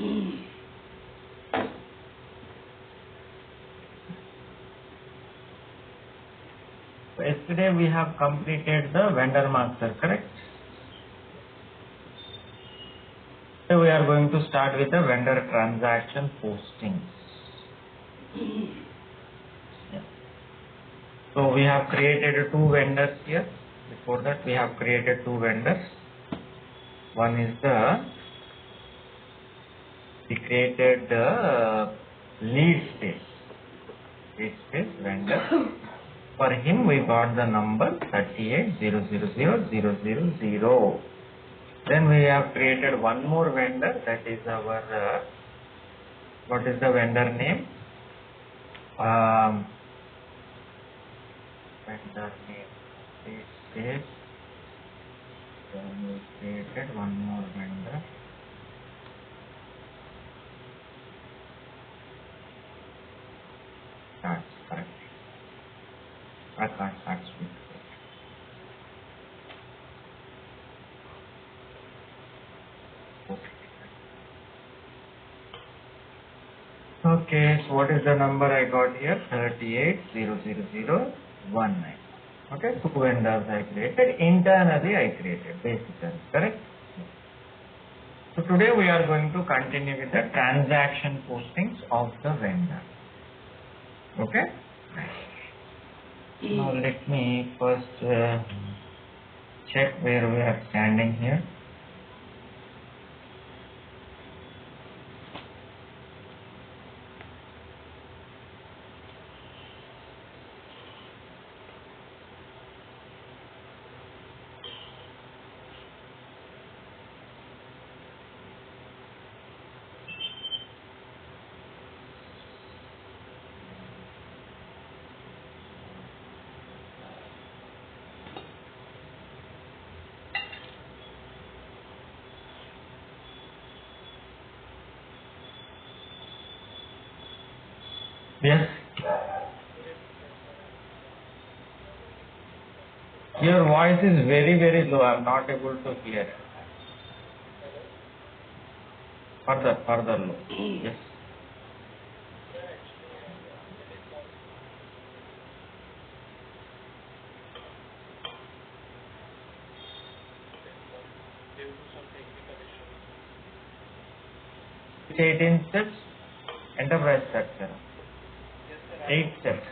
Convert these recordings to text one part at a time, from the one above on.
So yesterday we have completed the vendor master, correct? So we are going to start with the vendor transaction postings. Yeah. So we have created two vendors here. Before that we have created two vendors. One is we created the lead space vendor. For him we got the number 38000000. Then we have created one more vendor, that is our what is the vendor name? Vendor name lead space. Then we created one more vendor. That's correct. I can't speak. Okay, so what is the number I got here? 38000019. Okay, two vendors I created. Internally I created, basically, correct? So today we are going to continue with the transaction postings of the vendor. Okay? Now let me first check where we are standing here. Yes. Your voice is very, very low. I am not able to hear. Further low. Yes. It's 18 steps. Enterprise structure. 8 steps.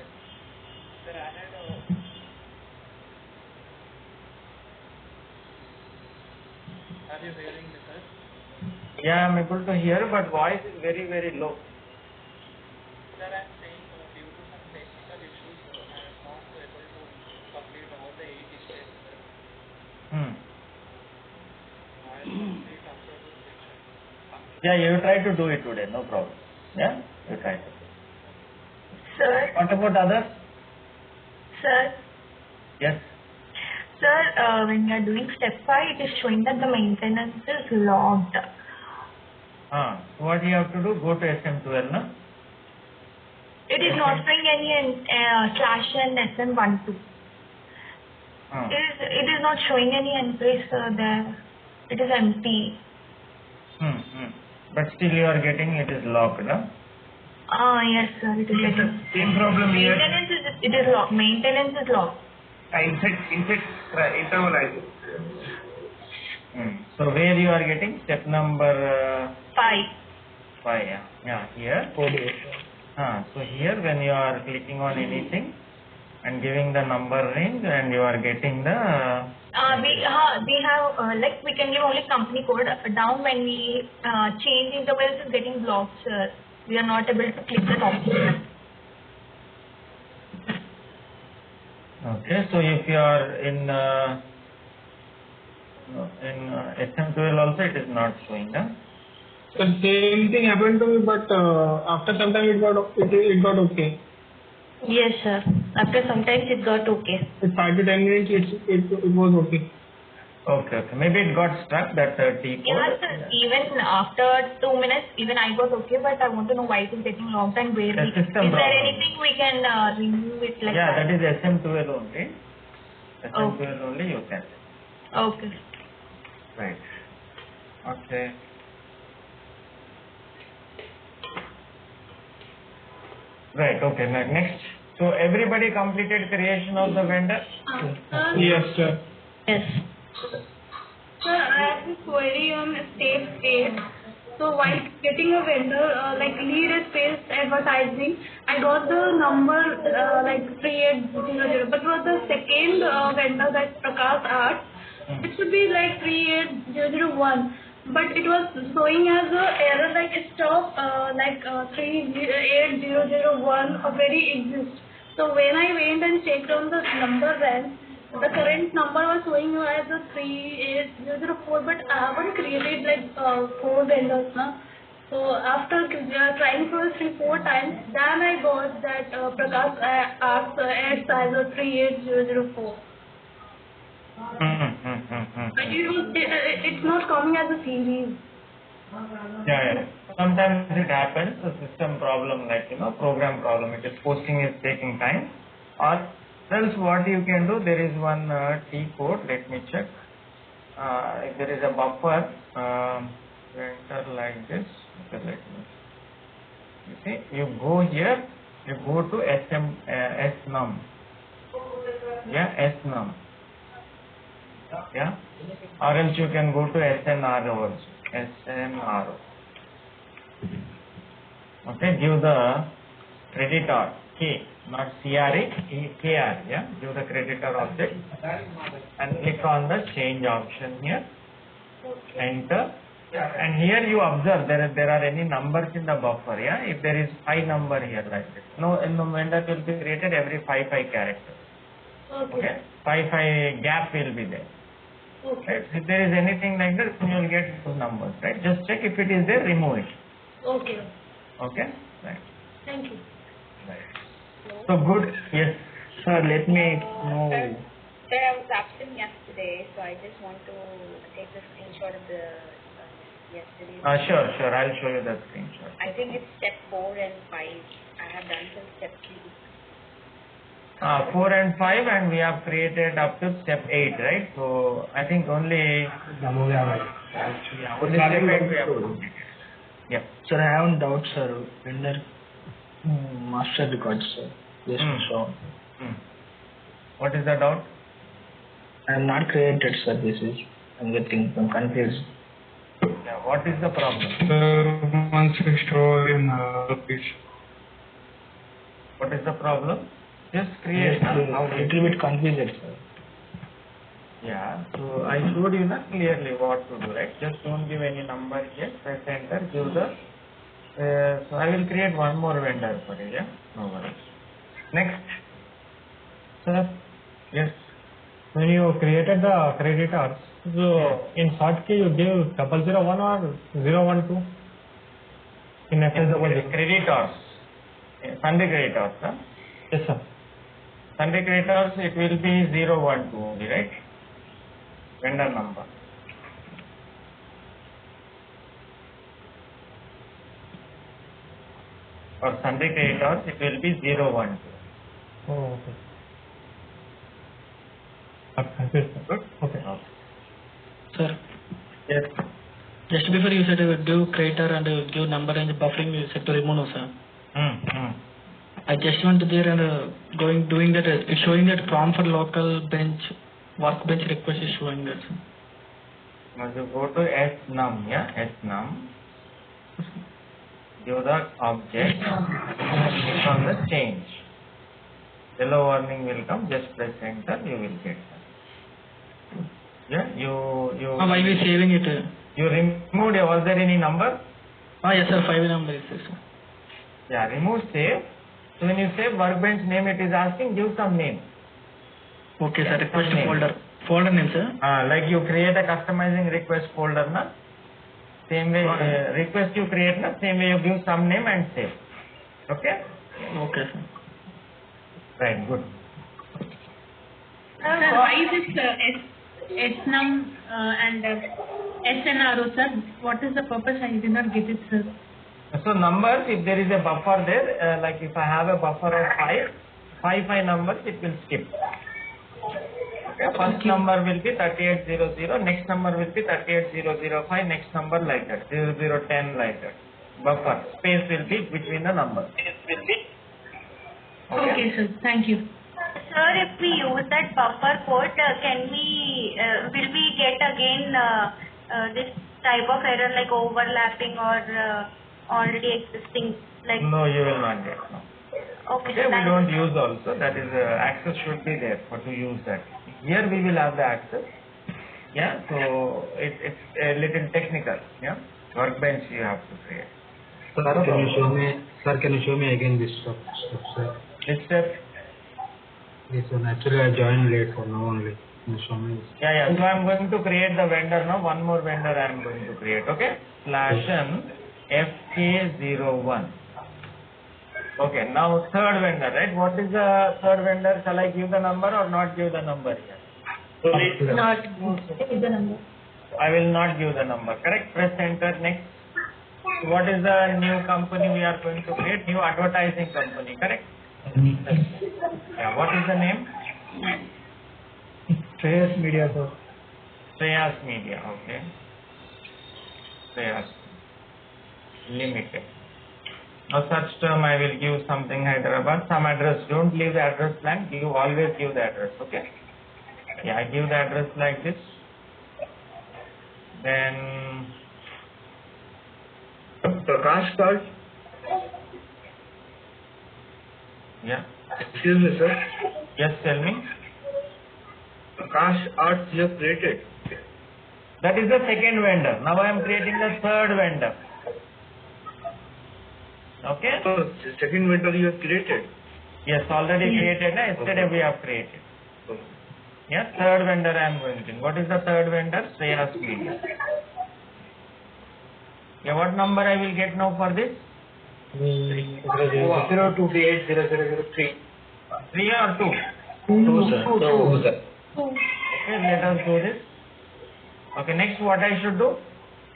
Are you hearing me, sir? Yeah, I am able to hear, but voice is very, very low. Sir, I am saying due to some technical issues, I am not able to complete all the 8 steps, sir. I will complete after this section. Yeah, you try to do it today, no problem. Yeah, you try to. Sir, What about others? sir, Yes. sir, when you are doing step 5, it is showing that the maintenance is logged. So what you have to do? Go to SM12, no? It is not showing any slash and SM12. It is not showing any entries there. It is empty. But still you are getting it is locked, no? Yes, sir, it is getting. Same problem here. It is locked. Maintenance is locked. Insert interval ID. So where you are getting step number 5. 5, yeah, here. So here when you are clicking on anything and giving the number range and you are getting the We have like we can give only company code. Down when we change intervals is getting blocked, sir. We are not able to click the option. Okay, so if you are in SM12 also it is not showing, huh? So same thing happened to me, but after some time it got okay. Yes, sir. After sometimes it got okay. With 5 to 10 minutes, it was okay. Okay. Maybe it got stuck, that T code. Yeah, sir. Even after 2 minutes, even I got okay, but I want to know why it is taking long time. Where The is system there problem. anything we can remove it like Yeah, that? that is SM12 only. SM12 only you can. Okay. Right. Okay. Right. Okay. Next. So everybody completed creation of the vendor. Yes, sir. Yes. Sir, I have this query on step 8. So while getting a vendor, like lead a space advertising, I got the number like 3800, but was the second vendor that Prakash Art, it should be like 38001, but it was showing as a error like stop 38001 already exists. So when I went and checked on the number rank, the current number was showing you as a 38004, but I haven't created like 4 vendors now. So after trying for 3-4 times, then I got that Prakash asked adds as a 38004. But it's not coming as a series. Yeah. Sometimes it happens, a system problem, like, program problem. It is posting is taking time. Or else what you can do, there is one T code, let me check. If there is a buffer, enter like this. Okay, let me. You see, you go here, you go to snum. Yeah, snum. Yeah. Or else you can go to snro also. SNRO. Okay, give the creditor K, not CRA, KR, yeah, give the creditor object and click on the change option here, enter, and here you observe there are any numbers in the buffer, yeah, if there is 5 number here like this, no vendor will be created every 5 characters, okay, 5 gap will be there. Okay. Right. If there is anything like that, you will get those numbers, right? Just check if it is there, remove it. Okay. Okay? Right. Thank you. Right. So good. Yes. Sir, let me know. Sir, I was absent yesterday, so I just want to take the screenshot of the yesterday. Sure. I'll show you the screenshot. I think it's step 4 and 5. I have done till step 3. 4 and 5, and we have created up to step 8, right? So I think only step 8 we have completed. Yep. Sir, I have a doubt, sir. Vendor master records, sir. Yes, so What is the doubt? I am not created, sir. I'm confused. Yeah. What is the problem? Sir, once we store in page. What is the problem? Just create. Yes, little bit confused, sir. Yeah, so I showed you not clearly what to do, right? Just don't give any number here, press enter, give the, so I will create one more vendor for you, yeah? No worries. Next. Sir, yes. When you created the creditors, so in short key you give 001 or 012 in FS00? Creditors. Sunday creditors, huh? Yes, sir. Sunday creditors, it will be 012 only, right? Vendor number. For Sunday creditors, it will be 012. Oh, okay. Good. Okay. Sir, Yes. just before you said give creator and give number and buffering, you said to remove, no, sir. I just went there and doing that. It's showing that prompt for local bench workbench request is showing that, sir. Now you go to snum, yeah, snum. Give the object, click on the change. Yellow warning will come, just press enter, you will get that. Yeah, you Why we saving it? you removed, was there any number? Yes, sir, 5 number is there, sir. Yeah, remove save. So when you save workbench name, it is asking give some name. Okay, sir, request name. folder name, sir. Like you create a customizing request folder, na? Same way, request you create, na? Same way you give some name and save. Okay? Okay, sir. Right, good. Why is it SNUM and SNRO, sir? What is the purpose? I did not get it, sir. So numbers, if there is a buffer there, like if I have a buffer of 5 numbers, it will skip. Okay, first number will be 3800, next number will be 38005, next number like that, 0010 like that. Buffer, space will be between the numbers. Okay, sir. Thank you. Sir, if we use that buffer code, will we get again this type of error like overlapping or already existing? Like No, you will not get. No. okay, Okay, so we don't use also. That is access should be there for to use that. Here we will have the access. Yeah, so it's a little technical. Yeah, workbench you have to create. Sir, can you show me again this stuff, sir? This step. Yes, sir. Actually, I joined late for now only. Can you show me this? Yeah. So I'm going to create the vendor now. One more vendor I'm going to create. Okay. /n FK01. Okay. Now third vendor, right? What is the third vendor? Shall I give the number or not give the number here? not give the number. I will not give the number. Correct. Press enter. Next. What is the new company we are going to create? New advertising company. Correct. Yeah. What is the name? Shreyas Media, sir. Shreyas Media. Okay. Shreyas Limited. Now such term I will give something Hyderabad, some address. Don't leave the address blank. You always give the address. Okay. Yeah, I give the address like this. Then Prakash card. yeah. Excuse me, sir. Yes, tell me. Prakash Arts you have created. That is the second vendor. Now I am creating the third vendor. Okay? So, the second vendor you have created. Yes, already created. Yesterday we have created. Yeah, third vendor I am going to. What is the third vendor? Shreyas Media. Yeah, what number I will get now for this? 02380003. 3 or 2? 2, sir. Okay, let us do this. Okay, next what I should do?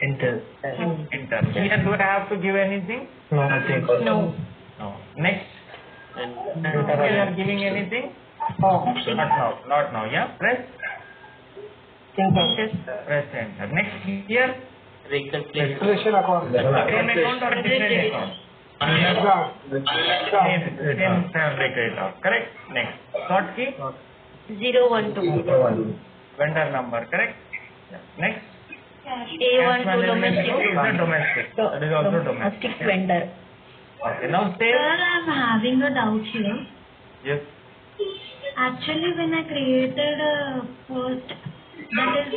Enter. Enter. Here do I have to give anything? No. No. No. Next. We are giving anything? Not now. Yeah. Press. Press enter. Next here. Expression account. Same account or different account? Same account. Correct. Next. Short key. 012. Vendor number. Correct. Yeah. Next. A12 domestic. Is the domestic. That is also domestic. vendor. Okay. Now Sir, save. I'm having a doubt here. Yes. Actually, when I created a post, that is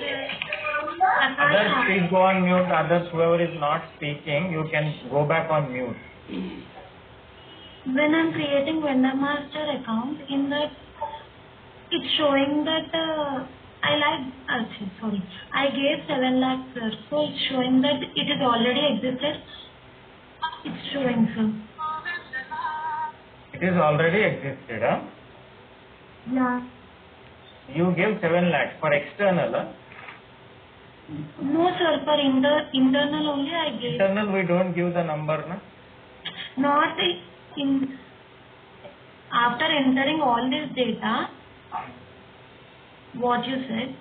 Others, please go on mute. Others, whoever is not speaking, you can go back on mute. when I'm creating vendor master account, in that it's showing that I gave 7 lakh, sir. So it's showing that it is already existed. It's showing, sir. It is already existed. Huh? Yeah. You gave 7 lakhs for external. Huh? No, sir. For internal only I gave. Internal, we don't give the number. Na? Not in. After entering all this data, what you said.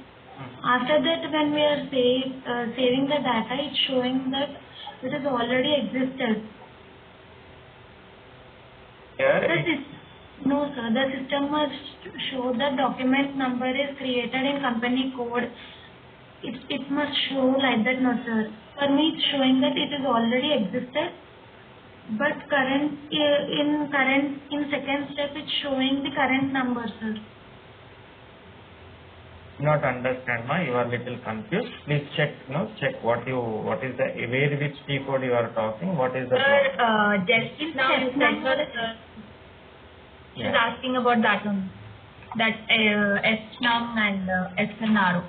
After that, when we are saving the data, it's showing that it has already existed. No, sir. The system must show the document number is created in company code. It must show like that, no, sir. For me, it's showing that it is already existed. But in second step, it's showing the current number, sir. Not understand, ma. You are little confused. Please check. Check what is the which T code you are talking. What is the Just now you said, sir, she's asking about that one. That SNUM and SNRO.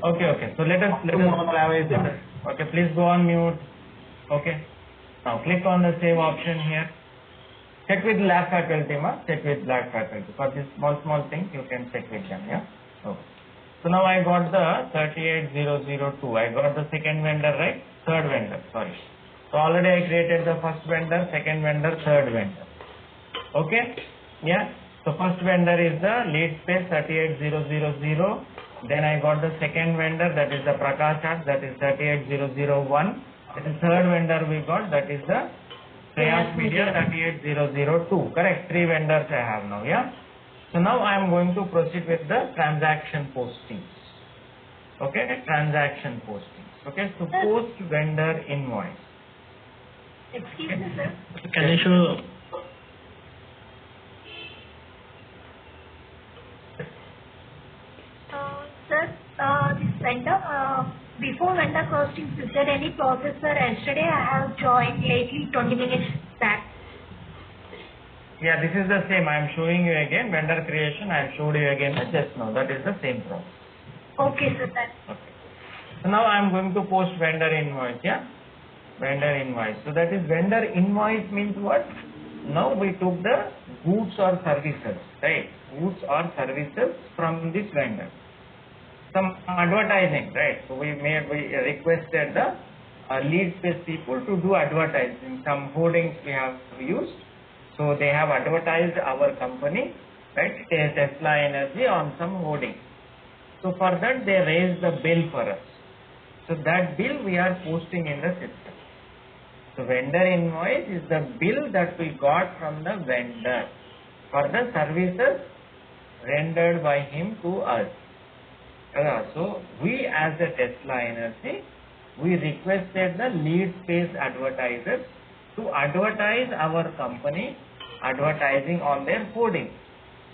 Okay. So let us clarify it. Okay, please go on mute. Okay. Now click on the save option here. Check with lab faculty, ma. Check with lab faculty. For this small things, you can check with them, yeah? Okay. So now I got the 38002. I got the second vendor, right? Third vendor, sorry. So already I created the first vendor, second vendor, third vendor. Okay? Yeah? So first vendor is the lead space 38000. Then I got the second vendor, that is the Prakash Arts, that is 38001. And the third vendor we got, that is the Prayas Media 38002. Correct. 3 vendors I have now. Yeah. So now I am going to proceed with the transaction postings. Okay. Transaction postings. Okay. So post vendor invoice. Excuse me, sir. Can you show? Sir, this vendor, before vendor costings, is there any process, sir? Yesterday I have joined lately 20 minutes back. Yeah, this is the same. I am showing you again vendor creation. I have showed you again just now. That is the same process. Okay, sir. Okay. So now I am going to post vendor invoice. Yeah, vendor invoice. So that is vendor invoice means what? Now we took the goods or services, right? Goods or services from this vendor. Some advertising, right? So we requested the lead space people to do advertising. Some hoardings we have used. So they have advertised our company, right? Tesla Energy on some hoarding. So for that they raised the bill for us. So that bill we are posting in the system. So vendor invoice is the bill that we got from the vendor for the services rendered by him to us. So we as the Tesla Energy, we requested the lead space advertisers to advertise our company, advertising on their hoarding.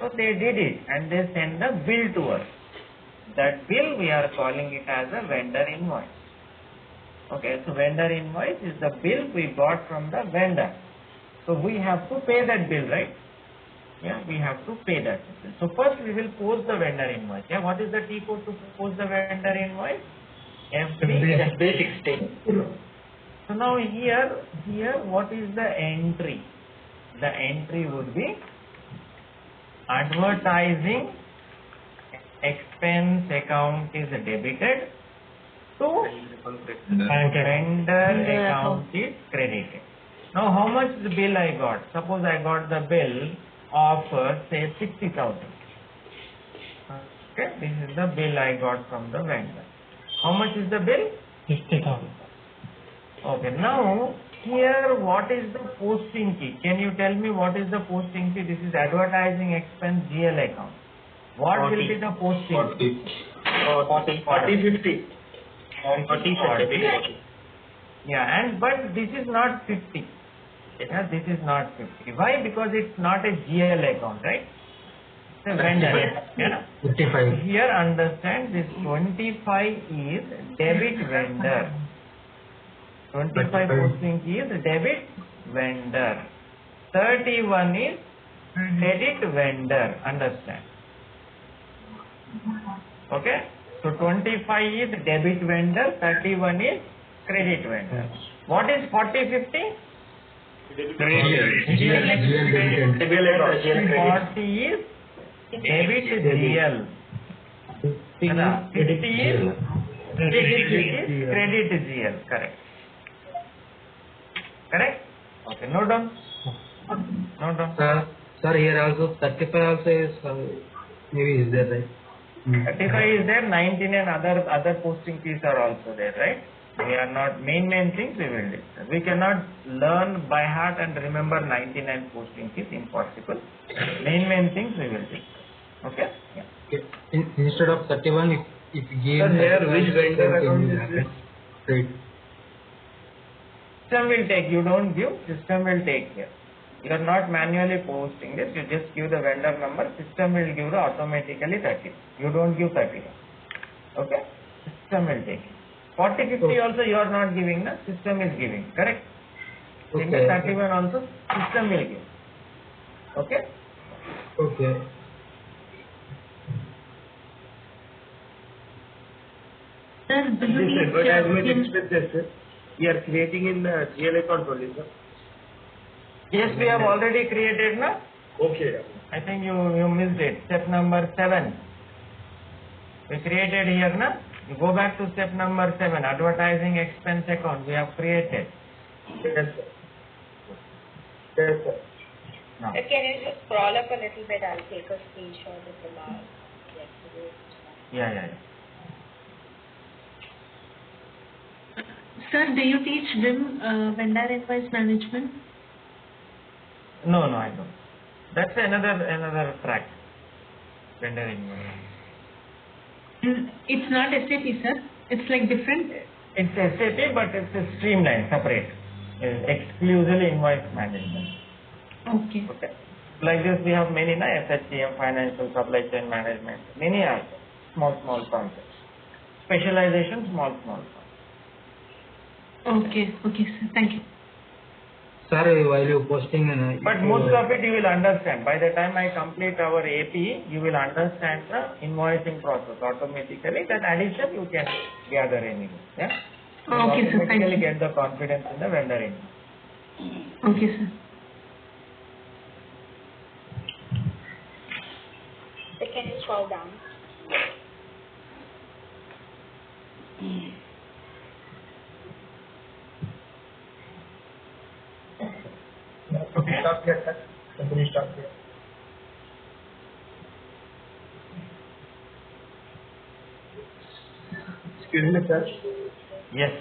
So they did it and they sent the bill to us. That bill we are calling it as a vendor invoice. Okay, so vendor invoice is the bill we got from the vendor. So we have to pay that bill, right? Yeah, we have to pay that bill. So first we will post the vendor invoice. Yeah, what is the T code to post the vendor invoice? FB16. So now here what is the entry? The entry would be advertising expense account is debited to vendor account is credited. Now how much the bill I got? Suppose I got the bill of say 60,000. Okay, this is the bill I got from the vendor. How much is the bill? 60,000. Okay, now here what is the posting key? Can you tell me what is the posting key? This is advertising expense GL account. What 40. Will be the posting key? 40, 50. 40. Yeah, and but this is not 50. Yeah, this is not 50. Why? Because it's not a GL account, right? It's a vendor. Yeah. 55. Here understand this 25 is debit vendor. 25 posting is debit vendor. 31 is credit vendor. Understand? Okay? So 25 is debit vendor, 31 is credit vendor. What is 40, 50? 40 is debit GL. 50 is credit GL. Correct. Correct? Okay, note down. Note down. Sir, here also 35 also is maybe is there, right? 35 is there, 19 and other posting keys are also there, right? We are not, main things we will discuss. We cannot learn by heart and remember 99 posting keys, impossible. Main things we will discuss. Okay? Yeah. Okay. Instead of 31, if you give... Sir, here which vendor account is this? Right. System will take, you don't give, system will take care. You are not manually posting this, you just give the vendor number, system will give the automatically 30. You don't give 30. Okay? System will take it. 40, 50 okay. Also you are not giving, the system is giving, correct? Okay. 31 also system will give. Okay? Okay. This advertisement expenses we are creating in the GL account only, sir. Yes, we have already created, na? Okay. I think you missed it. Step number 7. We created here, na? You go back to step number 7. Advertising expense account. We have created. Yes, sir. Yes, sir. Now. Sir, can you just scroll up a little bit? I'll take a screenshot of the last yesterday. Yeah. Sir, do you teach VIM vendor invoice management? No, I don't. That's another track. Vendor invoice. It's not SAP, sir. It's like different. It's SAP, but it's a streamlined, separate. It's exclusively invoice management. Okay. Like this, we have many, SHCM, financial supply chain management. Many are small concepts. Specialization, small concepts. Okay, sir. Thank you. Sir, while you posting But most of it you will understand. By the time I complete our AP, you will understand the invoicing process automatically. That addition you can gather anyway. Yeah. Okay, sir. Thank Automatically you. get the confidence in the vendor invoice. Okay, sir. So can you scroll down? Okay. Stop here, sir. Company stop here. Excuse me, sir. Yes.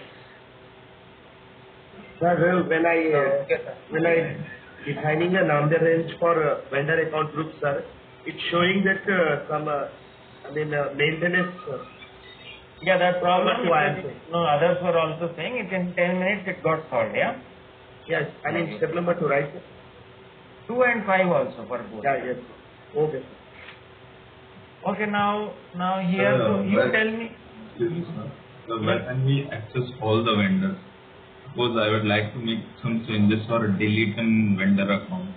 Sir, when I defining a number range for vendor account group, sir, it's showing that some maintenance. Yeah, that problem. What I am saying. No, others were also saying it in 10 minutes it got solved. Yeah. Yes, I mean step number 2, right? 2 and 5 also for both. Yeah, yes. Okay. Okay, now here you tell me. Excuse me, sir. So where can we access all the vendors? Suppose I would like to make some changes or delete an vendor account.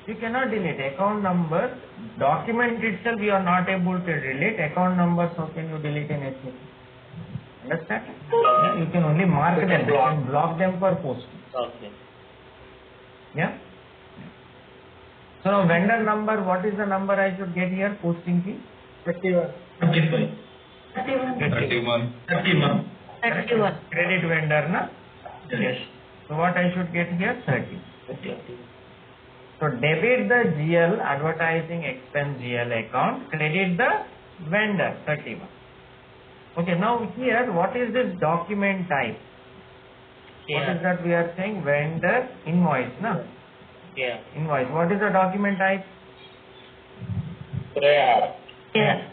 You cannot delete account numbers. Document itself you are not able to delete. Account numbers, how can you delete in SAP? Understand? Yeah, you can only mark them. You can block them for posting. Okay. Yeah. So now vendor number, what is the number I should get here? Posting fee? 31. 31. Credit vendor, na? Yes. So what I should get here? 30. So debit the GL advertising expense GL account, credit the vendor 31. Okay, now here what is this document type? What is that we are saying? Vendor invoice, na? Yeah. Invoice. What is the document type? KR.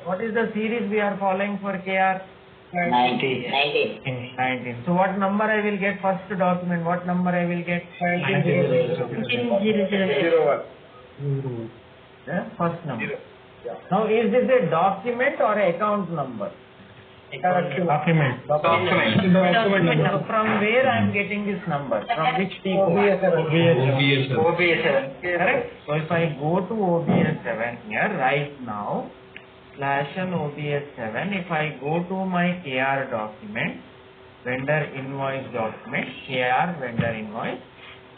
What is the series we are following for KR? 19. 19. So what number I will get first document? What number I will get? 1901. Yeah, first number. Now is this a document or a account number? Document. Now from where I am getting this number? From which T code? OBS7. Correct? So if I go to OBS7 here right now, /n OBS7, if I go to my KR document, vendor invoice document, KR vendor invoice,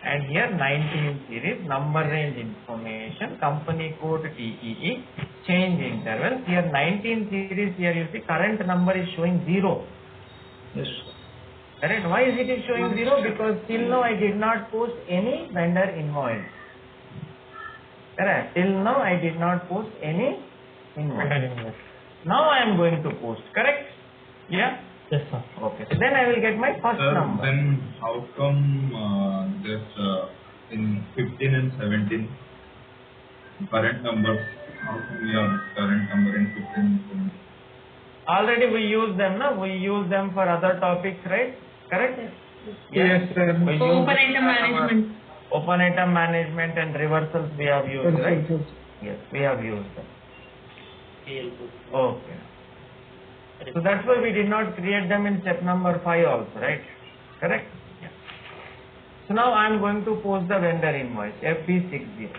and here 19 series, number range information, company code TEE, change interval. Here 19 series, here you see current number is showing 0. Yes. Correct? Why is it showing 0? Because till now I did not post any vendor invoice. Correct? Till now I did not post any invoice. Now I am going to post. Correct? Yeah? Yes, sir. Okay. So then I will get my first number. Then how come in 15 and 17 current numbers? How come we have current number in 15 and 17? Already we use them, no? We use them for other topics, right? Correct? Yes, sir. We use Open item management. open item management and reversals we have used, right? Yes, we have used them. Okay. So that's why we did not create them in step number 5 also, right? Correct? Yeah. So now I am going to post the vendor invoice, FB60.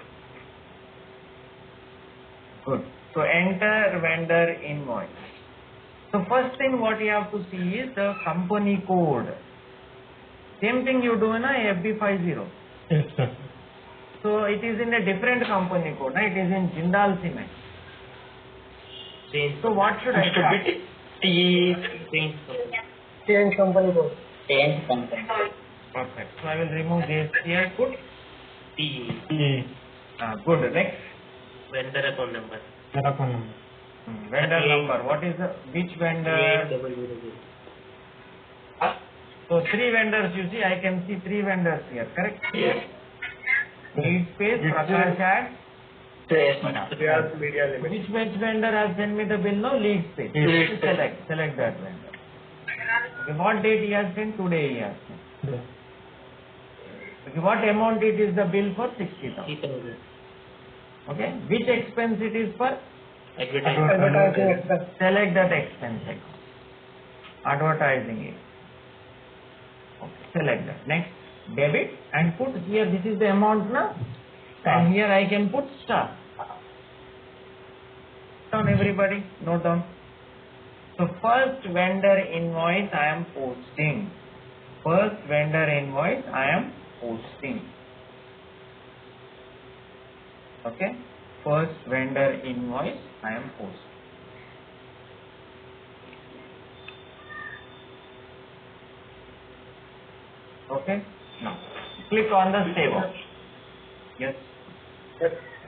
Good. So enter vendor invoice. So first thing what you have to see is the company code. Same thing you do in a FB50. Yes, sir. So it is in a different company code, right? It is in Jindal Cement. So what should I start? Change company code. Perfect. So I will remove this here. Put good. Next. Vendor account number. Account number. Vendor number. What is the which vendor? So 3 vendors. You see, I can see 3 vendors here. Correct? Yes. Lead space Prakash at Shreyas Media Limited. which vendor has sent me the bill now? Lead space. Select that vendor. Okay, what date he has sent? Today he has sent. Okay, what amount it is the bill for? 60,000. Okay, which expense it is for? Advertising. Select that expense account. Advertising it. Okay, select that. Next, debit and put here, this is the amount now. And here I can put star. Down everybody, note down. So first vendor invoice I am posting. First vendor invoice I am posting. Okay, first vendor invoice I am posting. Okay, now click on the save option. Yes.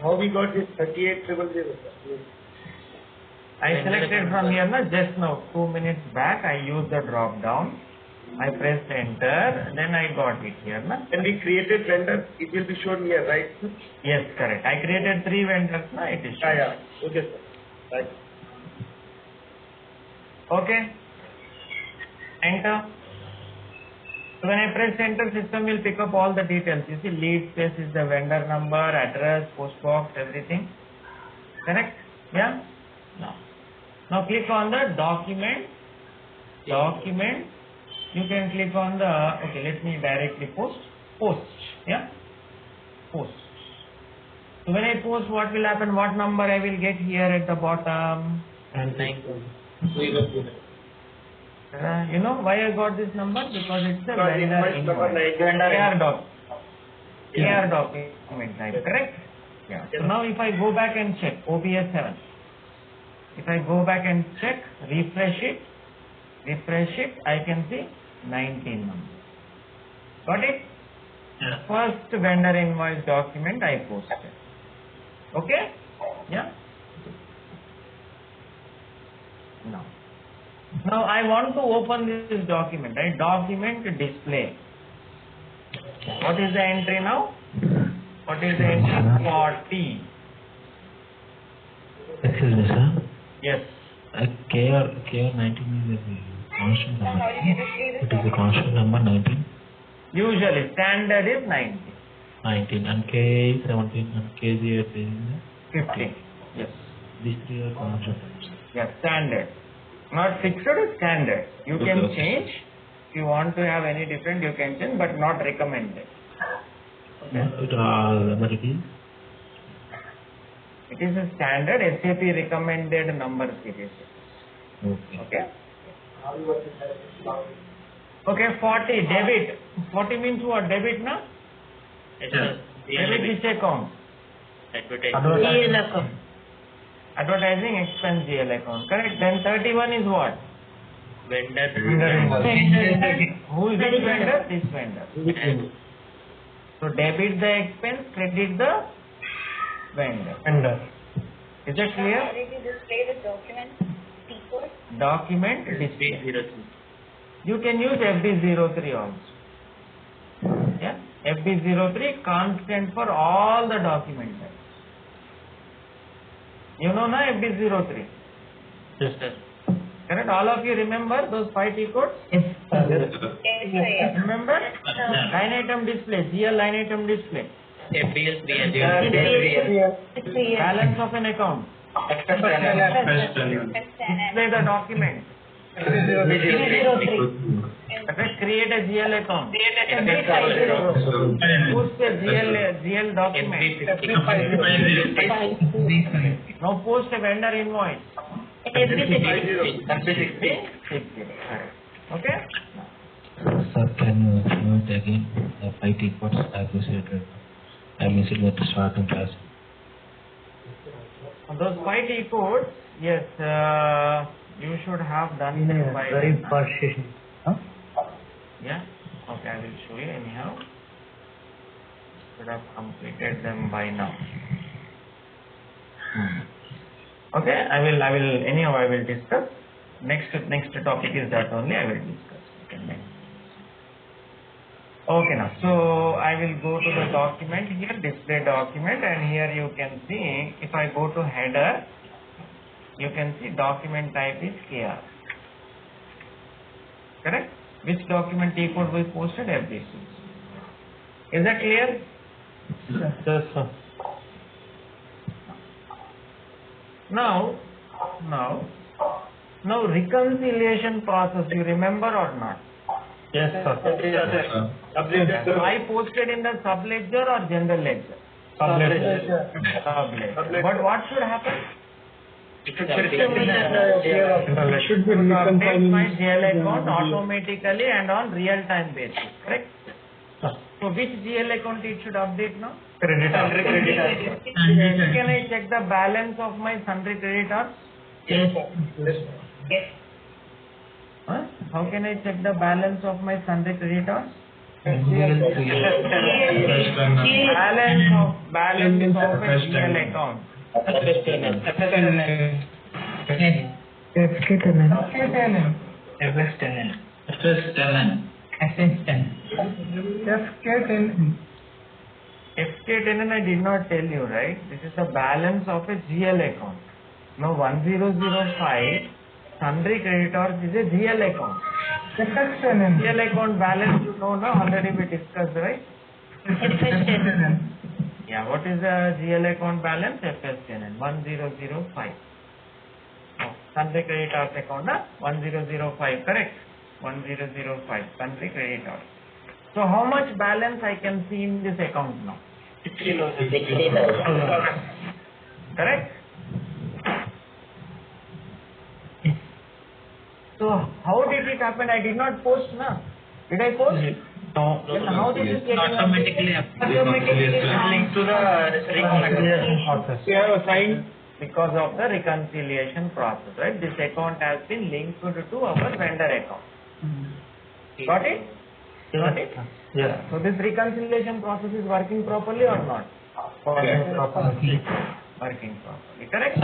How we got this 38,000? I selected from here now, just now 2 minutes back I used the drop down. I pressed enter, then I got it here na. When we created vendor, it will be shown here, right? Yes, correct. I created 3 vendors na, it is shown. Yeah. Okay, sir. Right. Okay. Enter. So when I press enter, system will pick up all the details. You see, lead space is the vendor number, address, post box, everything. Correct? Yeah? Now click on the document. Document. You can click on the, okay, let me directly post. Post. Yeah? Post. So when I post, what will happen? What number I will get here at the bottom? You know why I got this number? Because it's a vendor invoice. AR document type, correct? Yeah. So now if I go back and check OBS 7, if I go back and check, refresh it, I can see 19 numbers. Got it? Yeah. First vendor invoice document I posted. Okay? Yeah? Now I want to open this document, right? Document display. What is the entry now? What is the entry? 40. Excuse me, sir. Yes. KR 19 is a constant number. It is a constant number 19. Usually standard is 90. 19 and K is 17 and KGF is 50. Yes. These three are constant. Yeah, standard. Not fixed, it's standard. You can change. If you want to have any different, you can change, but not recommended. Okay. But it is? It is a standard SAP recommended number series. Okay. Okay, 40, debit. 40 means what? Debit, na? Debit which account? Advertising. account. Advertising expense GL account. Correct. Then 31 is what? Vendor. Who is this vendor? This vendor. So debit the expense, credit the vendor. Is that clear? How did you display the document? T-code? Document display. You can use FD03 also. Yeah. FD03 constant for all the document types. You know na FD03? Yes, sir. Correct? All of you remember those 5 T codes? Yes. Remember? Line item display, GL line item display. FBS 300. Balance of an account. Display the document. Create a GL account. Post a GL document. Now post a vendor invoice. Okay? Sir, can you show it again? The 5 T codes associated. I missed it at the starting class. Those 5 T codes, yes, you should have done them by now. Yeah? Okay, I will show you anyhow. Should have completed them by now. Okay, I will discuss. Next topic is that only I will discuss. Okay, next. Okay now, so I will go to the document here, display document, and here you can see, if I go to header, you can see document type is KR. Correct? Which document T code we posted? FBC. Is that clear? Yes, sir. Now reconciliation process, you remember or not? Yes, sir. So I posted in the subledger or general ledger? Subledger. Subledger. But what should happen? It should be Update my GL account automatically and on real time basis, correct? So which GL account it should update now? Creditor. Can I check the balance of my sundry creditors? Yes. Huh? How can I check the balance of my sundry creditors? Balance of a GL account. FK10 I did not tell you, right? This is the balance of a GL account. Now 1005 sundry creditors is a GL account. GL account balance you know now, already we discussed, right? Yeah, what is the GL account balance? FS10 1005. Oh, sundry creditors account 1005, correct? 1005 sundry creditors. So how much balance I can see in this account now? 60,000. Correct? So how did it happen? I did not post now. Did I post? No. Then how did it get automatically linked to the reconciliation process? We have assigned because of the reconciliation process, right? This account has been linked to our vendor account. Got it? Got it? Yes. So this reconciliation process is working properly or not? Working properly. Working properly. Correct?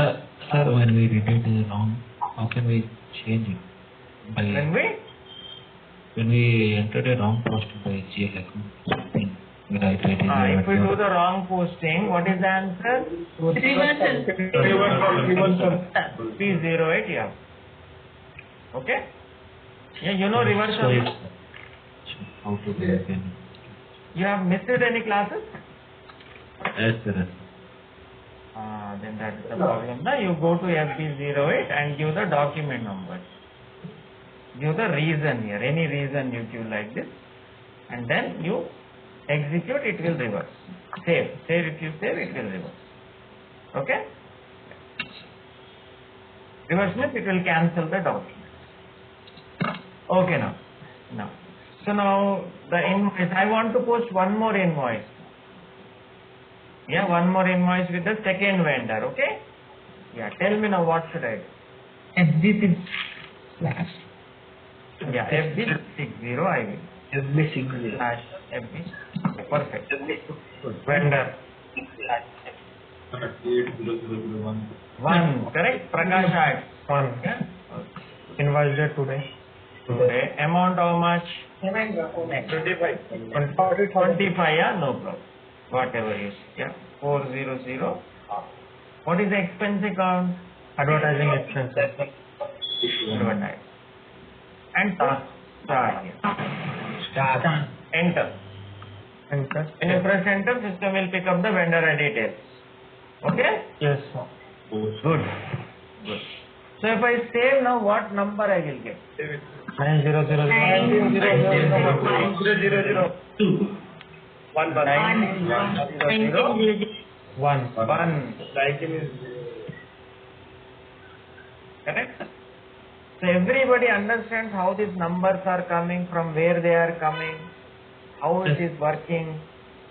Sir, when we did it wrong, how can we change it? When we entered a wrong post by GL account, something we write it in if we do the wrong posting, what is the answer? Reversal. P08, yeah. Okay? Yeah, you know reversal. So it's how to do it? You have missed any classes? Yes, sir. Then that is the problem. Now you go to FB08 and give the document number. Give the reason here, any reason you give like this, and then you execute, it will reverse. Save, if you save, it will reverse. Okay? Reverse means it will cancel the document. Okay now. So now the invoice, I want to post one more invoice. Yeah, one more invoice with the second vendor, okay? Yeah, tell me now what should I do? FB slash. Yeah, FB60 I will. FB60 slash FB. Perfect. Vendor. 1, correct? Prakash Art. 1. Yeah? Invoice date today. Today. Amount how much? 25. 25, yeah? No problem. Whatever is, yeah. 400. What is the expense account? Advertising expenses. Advertise. And start here. Enter. Enter. When you press enter, system will pick up the vendor details. Okay? Yes, sir. Good. So if I save now, what number I will get? 9000. 2. 1. 1. Correct? So everybody understands how these numbers are coming, from where they are coming, how it is working.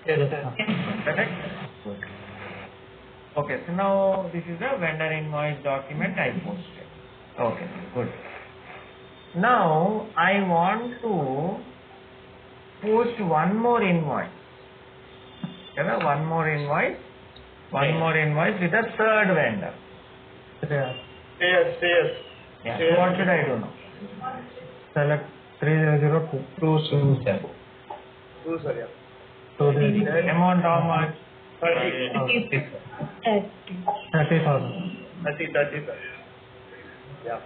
Correct? Good. Okay, so now this is a vendor invoice document I posted. Okay, good. Now I want to post one more invoice. One more invoice with a third vendor. Yes. Yeah. So what should I do now? Select 3002. Two, sir, yeah. So the Amount how much? 30,000. 30, sir. Yeah.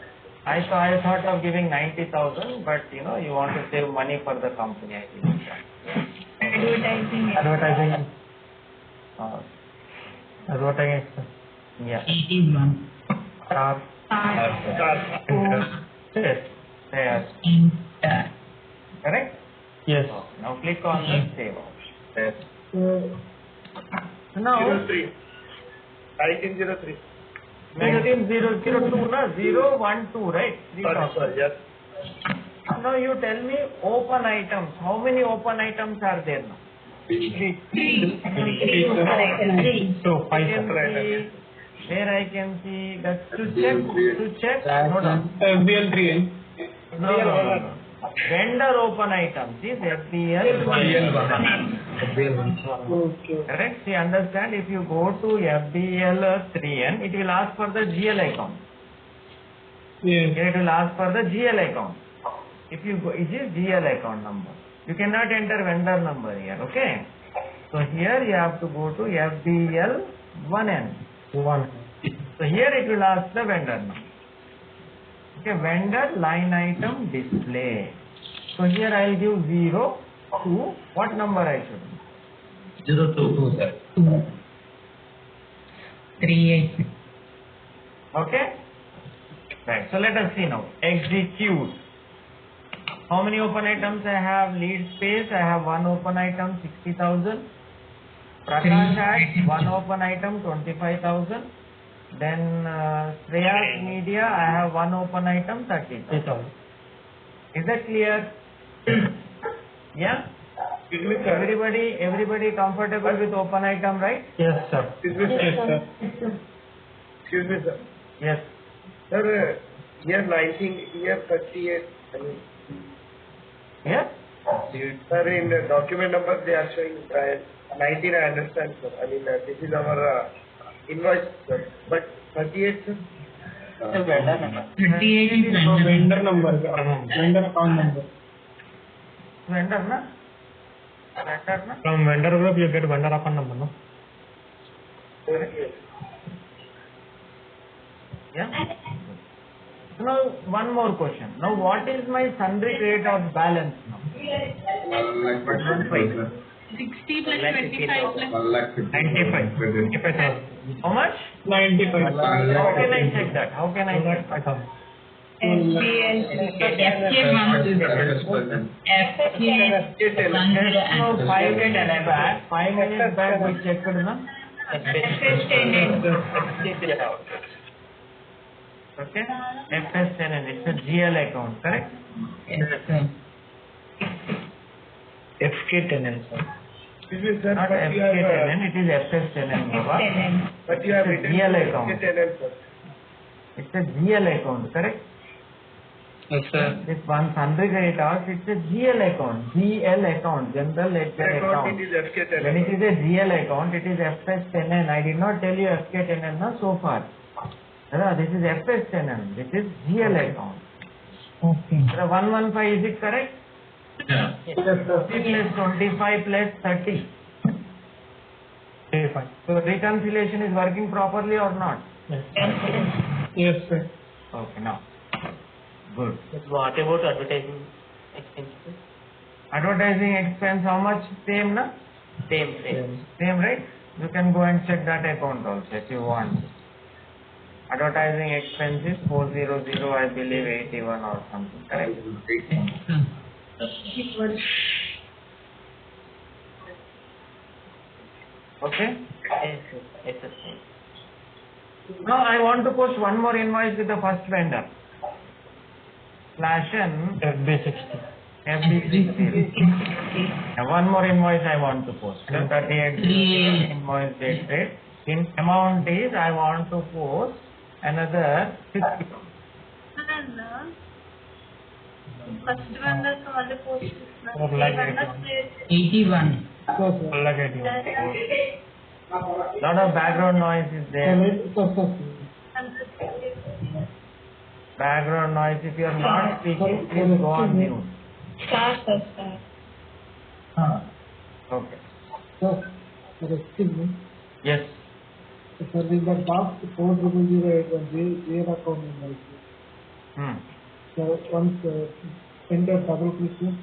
I thought of giving 90,000, but you want to save money for the company. I think. advertising expense. Yeah. 81. Car. Yes. There. Correct? Yes. Now click on the save option. So now 03. 1903. 19002 na 012, right? Sorry, yes. Now you tell me open items. How many open items are there now? 3. So 5. Where I can see that to check. No. FBL 3N. No. Vendor open items is FBL 1. Correct? See, understand, if you go to FBL 3N, it will ask for the GL account. Yes. It will ask for the GL account. If you go, it is GL account number. You cannot enter vendor number here, okay? So here you have to go to FBL 1N. 1. So here it will ask the vendor number. Okay, vendor line item display. So here I will give 0 to what number I should? 02, sir. 38. Okay? Right. So let us see now. Execute. How many open items I have? Lead space. I have one open item, 60,000. Prakash has one open item, 25,000. Then Shreyas Media, I have one open item, 30,000. Is that clear? Yeah? Everybody comfortable with open item, right? Yes, sir. Excuse me, sir. Yes. Sir, here 19, here 38. I mean, yes? Sir, in the document number they are showing 19, I understand, sir. I mean, this is our invoice, sir. But 38, sir? Vendor number. 38 is Vendor number. Vendor account number. Vendor, na? Vendor, na? From vendor group you get vendor account number, no? Yeah? Now, one more question. Now, what is my sundry credit of balance now? 60 plus 25 plus 95,000. How much? 95. How can I check that? How can I check that? No, 5 minutes back we checked, na? Okay? FS10N, it's a GL account, correct? FK10N, sir. Excuse me, sir. Not but you have, FK10N, it is FS10N, Baba. but you have It's a written GL account. FK10N, sir. It's a GL account, correct? Yes, sir. This one sundry creditors, it's a GL account, GL account, general ledger account. It is FK10N. When it is a GL account, it is FS10N. I did not tell you FK10N na so far. This is FS10N. This is GL account. Okay. 115, is it correct? Yeah. 50 plus 25 plus 30. 35. So reconciliation is working properly or not? Yes. Yes, sir. Okay, now. Good. What about advertising expenses? Advertising expense, how much? Same, na? Same. Same, right? You can go and check that account also if you want. Advertising expenses 400, I believe 81 or something, correct? Okay? Yes, sir. Now I want to post one more invoice with the first vendor. Slash N FB60. FB60. One more invoice I want to post. 38 invoice date. In amount is I want to post another 50. First vendor to all the posts. 81. Lot of background noise is there. Background noise. If you are not speaking, please go on mute. Star. Okay. Sir, excuse me. Yes. Sir, in the box 40008 where account number is? So once enter double click here.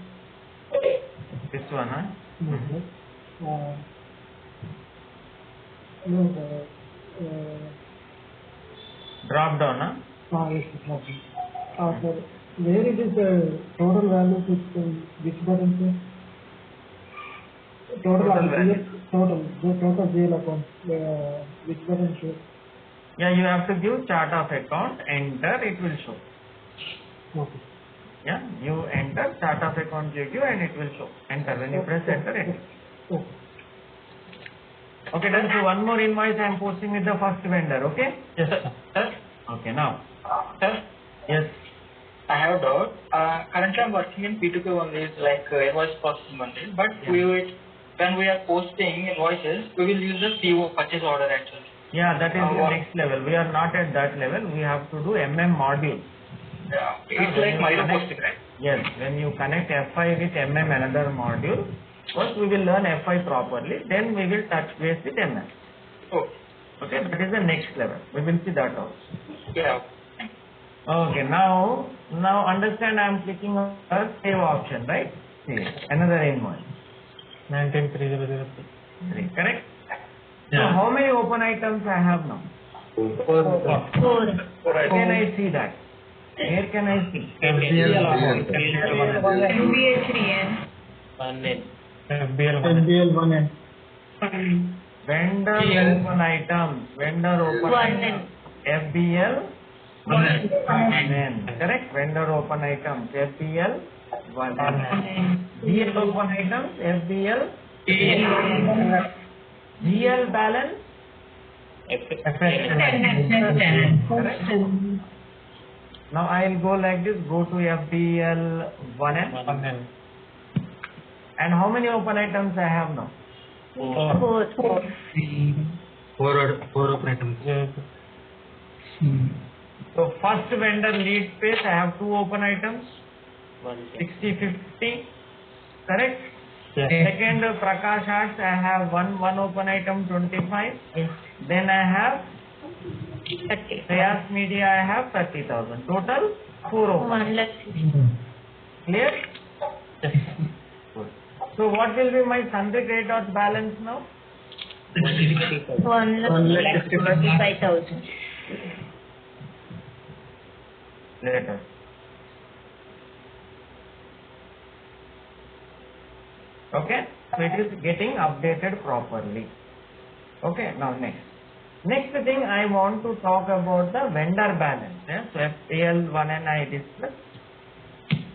This one, huh? No, sir. No, sir. Drop down, huh? Yes, sir. Sir, where it is total value which button, sir? Total value. Total jail account, which button shows? Yeah, you have to give chart of account, enter, it will show. Okay. Yeah, you enter chart of account JQ and it will show. Enter, when you press enter, it will show. Okay, done. So one more invoice I am posting with the first vendor, okay? Yes, sir. Okay, now. Sir, Yes. I have a doubt. Currently, I'm working in P2P only, it's like invoice processing only. But when we are posting invoices, we will use the PO, purchase order actually. Yeah, that is the next level. We are not at that level. We have to do module. Yeah, it's like Miro posting, right? Yes, when you connect FI with another module, first we will learn FI properly, then we will touch base with Oh. Okay, that is the next level. We will see that also. Yeah. Okay, now understand I am clicking on the save option, right? See, another invoice. 193003. Correct? Yeah. So how many open items I have now? 4. Where can I see that? Where can I see? FBL 1N. Vendor open items. FBL 1N. Correct? Vendor open items. FBL 1N. GL open items. FBL. GL balance. Correct? Now I will go like this. Go to FBL 1N. And how many open items I have now? 4 open items. So first vendor lead space, I have 2 open items, 60-50, correct? Yes. Second Prakash Arts, I have one open item, 25. Then I have 30. Prayas Media, I have 30,000. Total 4 open. Clear? Yes. Good. So what will be my sundry creditors balance now? 1,65,000. Later. Okay, so it is getting updated properly. Okay, now next thing I want to talk about the vendor balance. Yeah? So FPL 1N I discussed.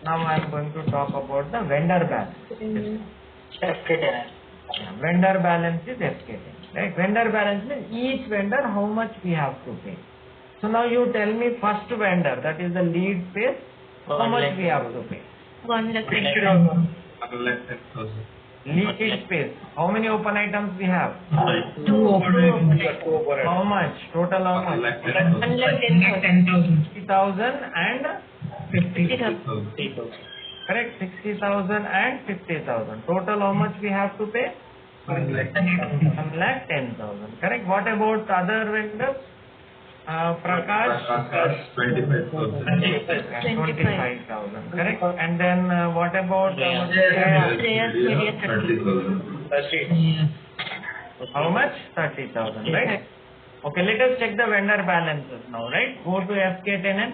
Now I am going to talk about the vendor balance. FK10. Vendor balance is FK10. Right? Vendor balance means each vendor how much we have to pay. So now you tell me first vendor, that is the lead phase, how much we have to pay? 1,10,000. Lead phase, how many open items we have? 2 open. How much? Total how much? 1,10,000. 60,000 and 50,000. correct? 60,000 and 50,000. Total how much we have to pay? 1,10,000. Correct? What about other vendors? Prakash? 25,000. 25,000. Correct? And then what about how much? 30,000. Right? Okay, let us check the vendor balances now. Right? Go to FK10N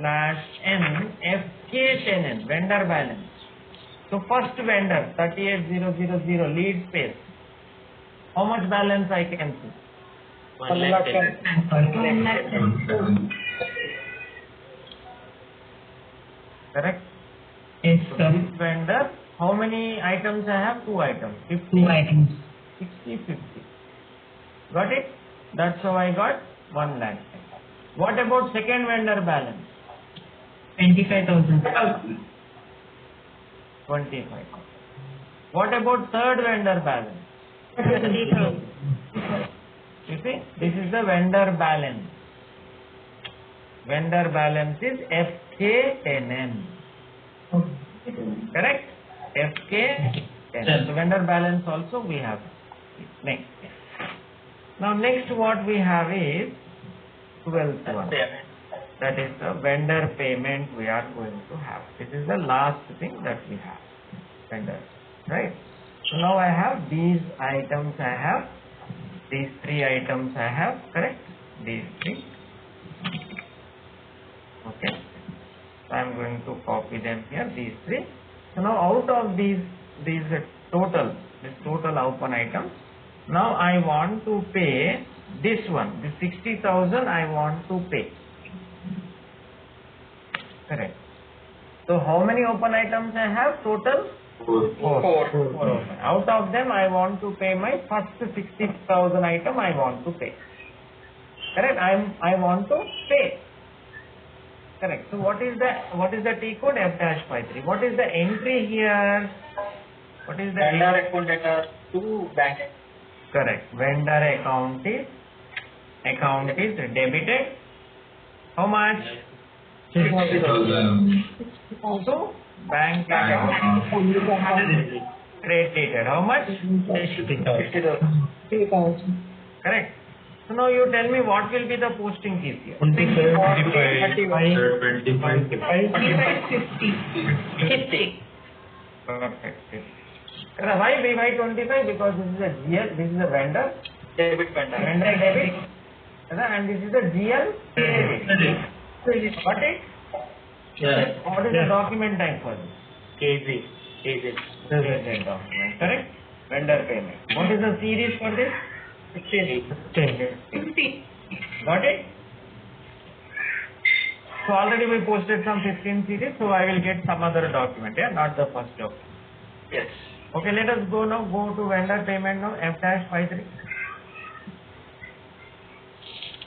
/N FK10N vendor balance. So first vendor 38,000 lead space. How much balance I can see? 1,10,000. Correct? Yes, So sir. this vendor, how many items I have? 2 items. 50, 2 items. 60, 50. Got it? That's how I got 1 lakh. What about second vendor balance? 25,000. 25. What about third vendor balance? 30,000. You see, this is the vendor balance. Vendor balance is FK10N. Correct? FK 10. So vendor balance also we have. Next. Now next what we have is 12th one. That is the vendor payment we are going to have. This is the last thing that we have. Vendor. Right? So now I have these items I have. These 3 items I have. Correct? These 3. Okay. So I am going to copy them here. These 3. So now out of these total open items, now I want to pay this one, the 60,000 I want to pay. Correct. So how many open items I have total? 4 open. Out of them I want to pay my first 60,000 item I want to pay. Correct. I want to pay. Correct. So what is the T code? F-53. What is the entry here? What is the vendor account data to bank? Correct. Vendor account is debited. How much? 60,000. So bank account credited. How much? 60,000. Correct. So now you tell me what will be the posting fees here? 25, 50. Perfect. Why 25? Because this is a GL, this is a vendor. Debit vendor. Vendor debit. And this is a GL credit. Got it? Yeah. What is the document type for this? KZ. Document. Correct? Vendor payment. What is the series for this? 50. Got it? So already we posted some 15 series, so I will get some other document, yeah, not the first document. Yes. Okay, let us go to vendor payment now, F-53.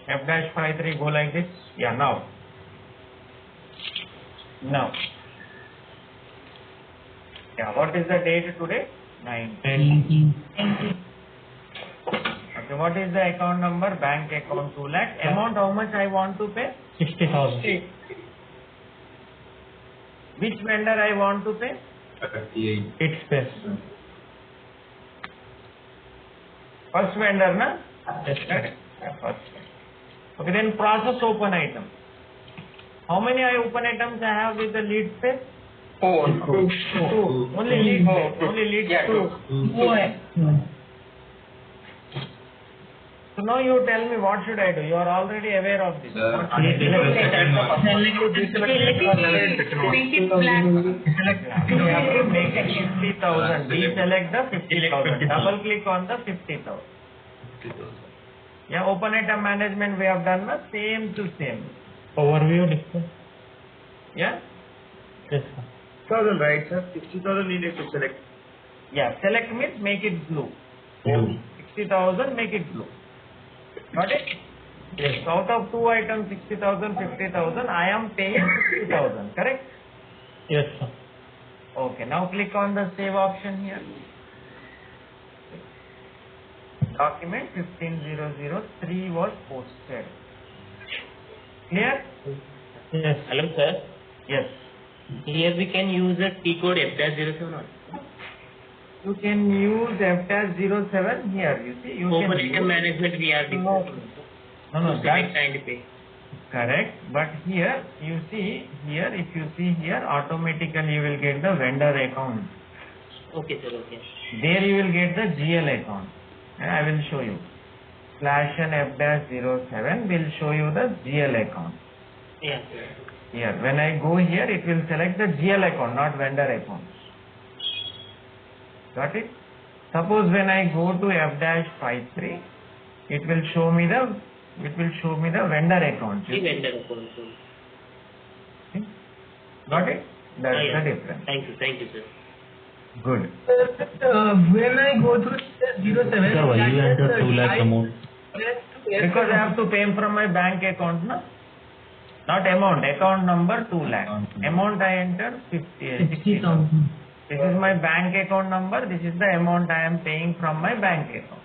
F-53 go like this. Yeah, now. Yeah, what is the date today? 19. Okay, what is the account number? Bank account 2 lakh. Amount how much I want to pay? 60,000. Which vendor I want to pay? 38. It's space. First vendor, na? Yes, sir. First. Okay, then process open item. How many open items I have with the lead space? 4. 2. Only lead space. Only lead space. 2. So now you tell me what should I do? You are already aware of this. Make it black. Make it 50,000. Deselect the 50,000. Double click on the 50,000. Yeah, open item management we have done the same to same. Overview display. Yeah? Yes, sir. 60,000, right, sir? 60,000 needed to select. Yeah, select means make it blue. Blue. 60,000 make it blue. Got it? Yes. So out of 2 items 60,000, 50,000, I am paying 60,000, correct? Yes, sir. Okay, now click on the save option here. Document 15003 was posted. Clear? Yes. Hello, sir. Yes. Here we can use the T code F-07. You can use F-07 here. You see, you Open can item management we are discussing. No, Select that's and pay. correct. But here, you see, here, if you see here, automatically you will get the vendor account. Okay, sir. Okay. There you will get the GL account. I will show you. /n F-07 will show you the GL account. Yeah, sir. Here, when I go here, it will select the GL account, not vendor account. Got it? Suppose when I go to F-53, it will show me the vendor account. The vendor account. Got it? That's Yeah. the difference. Thank you, sir. Good. When I go through 07, Sir, why you enter 2 lakh amount? Because I have to pay from my bank account, no? Not amount, account number 2 lakh. Amount I entered 60,000. This is my bank account number. This is the amount I am paying from my bank account.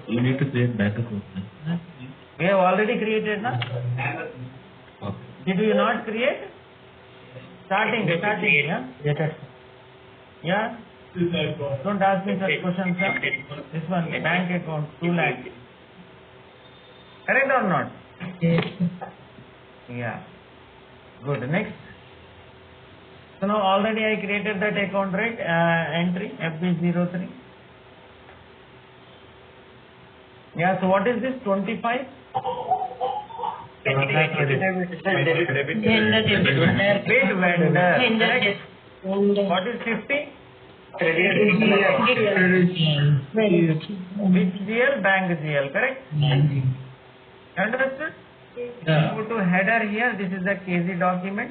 You need to create bank account. We have already created, na? Okay. Did you not create? Starting, yeah? Yes, sir. Yeah? Don't ask me such questions, sir. This one, bank account, 2 lakhs. Correct or not? Yes. Yeah. Good. Next. So now already I created that account, right? Entry FB03. Yeah. So what is this? 25. Wait, vendor. Correct. What is 50? Which GL? Bank GL. Correct. Understood? Go to header here. This is the KZ document,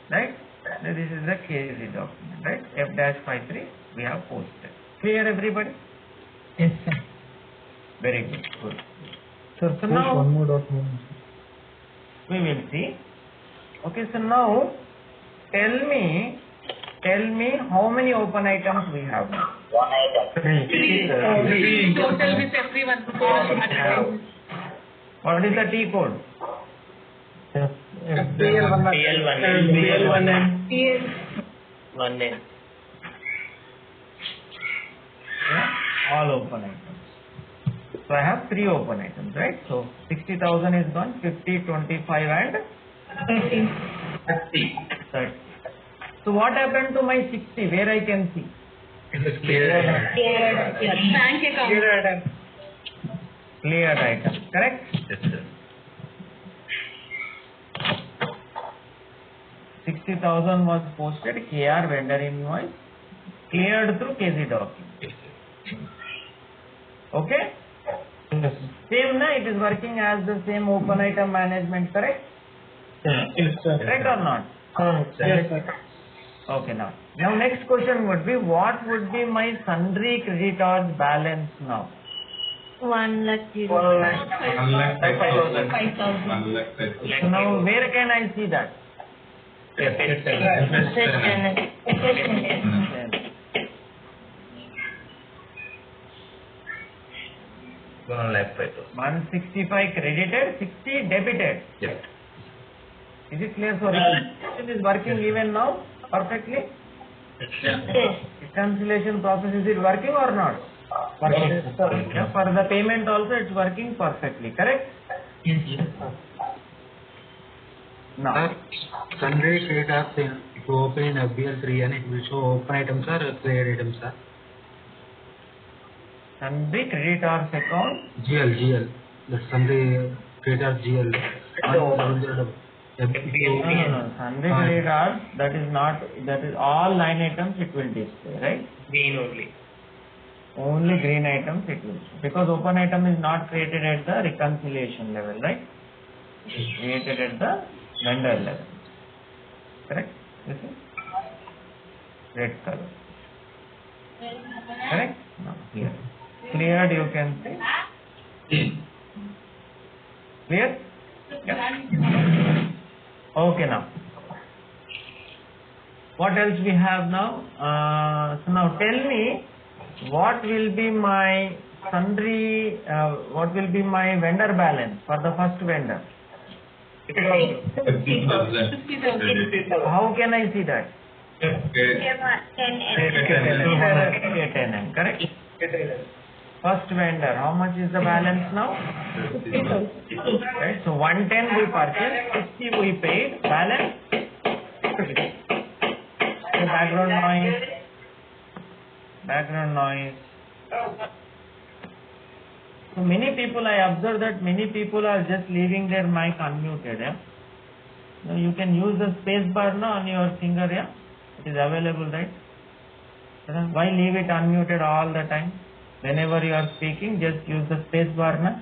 right? This is the KZ document, right? F-53 we have posted. Clear, everybody? Yes, sir. Very good. Good. Sir, So post now one more document. we will see. Okay. So now tell me how many open items we have. Three. Total with everyone. What is the T code? PL1N. Yeah, all open items. So I have 3 open items, right? So 60,000 is gone, 50, 25 and 30. So what happened to my 60? Where I can see? Bank account. Cleared item, correct? Yes, sir. 60,000 was posted, KR vendor invoice, cleared through KZ document. Okay? Yes. Same na, it is working as the same open item management, correct? Yes, sir. Correct or not? Yes, sir. Okay, now next question would be, what would be my sundry creditors balance now? 1,05,000. 1,05,000. So now where can I see that? Like 5,000. 165 credited, 60 debited. Yes. Is it clear? So reconciliation is working even now perfectly? Yes. Reconciliation process, is it working or not? Yeah, for the payment also it's working perfectly, correct? Yes, sir. Now, Sundry creditors, if you open in FBL3 and it will show open items or cleared items, sir. sundry creditors account. GL. The sundry creditors GL. No, sundry creditors, that is all line items it will display, right? Green only. Only green items it will show. Because open item is not created at the reconciliation level, right? It is created at the vendor level. Correct? This is red color. Correct? Now here. Cleared, you can see. Clear? Yeah. Okay, now. What else we have now? So now tell me, what will be my sundry, what will be my vendor balance for the first vendor? 50,000. How can I see that? 10N. Correct? First vendor, how much is the balance now? 50,000. Right, so 110 we purchased, 60 we paid, balance 50. So background noise. So many people, I observe that many people are just leaving their mic unmuted. Yeah? Now you can use the space bar now on your finger. Yeah, it is available, right? Why leave it unmuted all the time? Whenever you are speaking, just use the space bar now.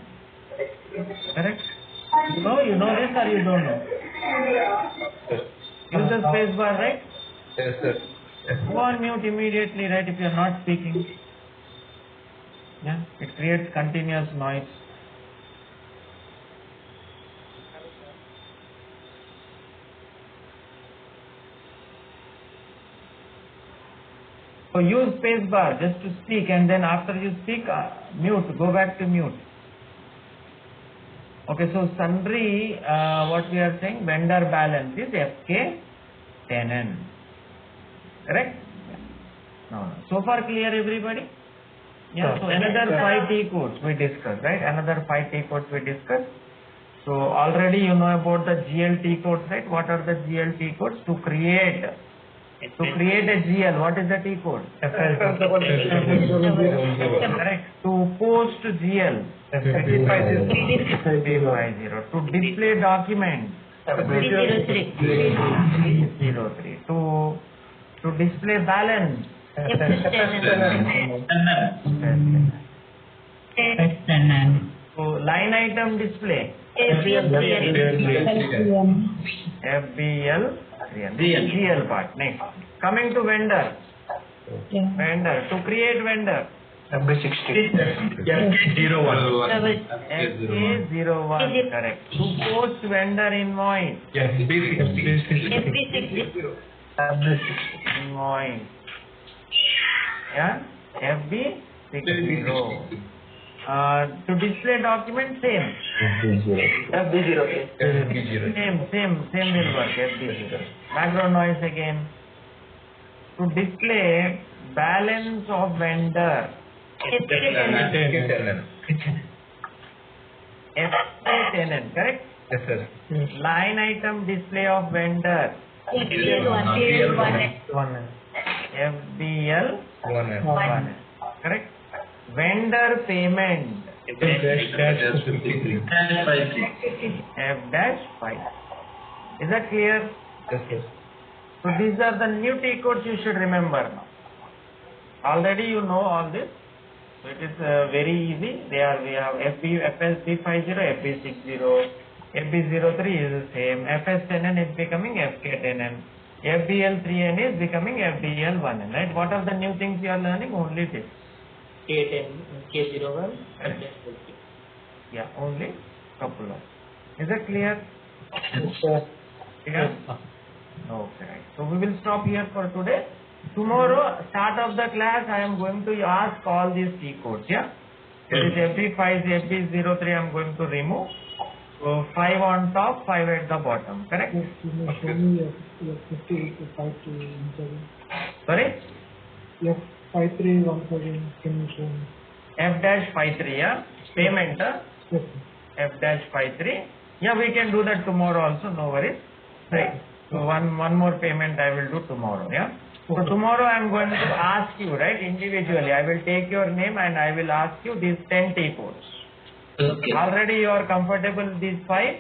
Correct? No, you know this or you don't know? Use the space bar, right? Yes, sir. Go on mute immediately, right, if you are not speaking. Yeah, it creates continuous noise. So use space bar just to speak, and then after you speak, mute, go back to mute. Okay, so sundry, what we are saying, vendor balance is FK10N. Correct? No. So far clear everybody? Yeah. So another 5 T codes we discussed, right? Another 5 T codes we discussed. So already you know about the GLT codes, right? What are the GLT codes? To create a GL, what is the T code? Correct. To post GL, 350. To display document, 303. To display balance, so line item display, FBL, GL part. Next, coming to vendor, to create vendor, FK01, correct. To post vendor invoice, invoice, yeah, FB60. To display document, same. FB0. Same will work, FB0. Background noise again. To display balance of vendor, FK10N, correct? Yes, sir. Line item display of vendor, FBL1, correct? Vendor payment, F-5. Is that clear? Yes, sir. So these are the new T codes you should remember now. Already you know all this. So it is very easy. We have FSB50, FB60, FB03 is the same. FS10N is becoming FK10N. FBL3N is becoming FBL1N. Right? What are the new things you are learning? Only this. K01. Yeah, only couple of. Is that clear? Yes, sir. Yeah? Okay, right. So we will stop here for today. Tomorrow, start of the class, I am going to ask all these T codes, yeah? There is FB5, FB03 I am going to remove. So 5 on top, 5 at the bottom, correct? Yes, you may show me your 58 to 5 Sorry? Yes, 5317, can you show me? F-53, yeah? Payment, Yes, F-53. Yeah, we can do that tomorrow also, no worries. Right? So one more payment I will do tomorrow, yeah? So tomorrow I am going to ask you, right, individually. I will take your name and I will ask you these 10 T codes. Okay. Already you are comfortable with these 5.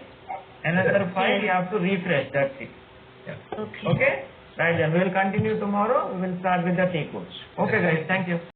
Another 5 you have to refresh, that's it. Okay? Right, then we will continue tomorrow. We will start with the T codes. Okay guys, thank you.